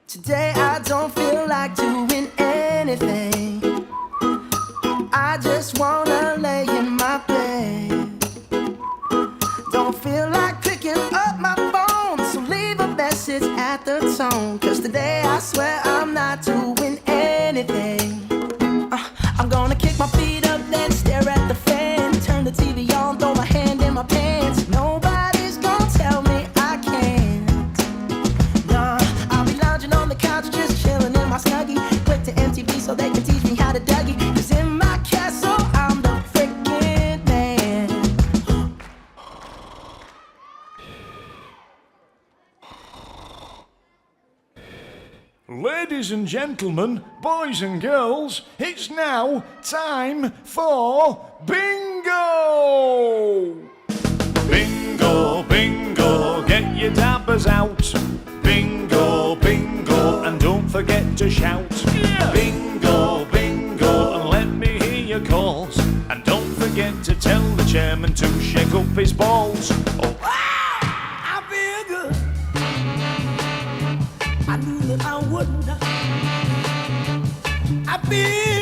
Today I don't feel like doing anything. I just wanna lay in my bed. Don't feel like picking up my phone, so leave a message at the tone. Cause today I swear I'm not doing anything. I'm gonna kick my feet up, then stare at the fan. Turn the TV on, throw my hand in my pants. Nobody's gonna tell me I can't. Nah, I'll be lounging on the couch, just chilling in my Snuggie. Click to MTV so they can teach me how to Dougie. Cause in my castle, I'm the freaking man. Ladies and gentlemen, boys and girls, it's now time for bingo! Bingo, bingo, get your dabbers out. Bingo, bingo, and don't forget to shout. Yeah. Bingo, bingo, and let me hear your calls. And don't forget to tell the chairman to shake up his balls. Oh. I feel good. I knew that I wouldn't. I feel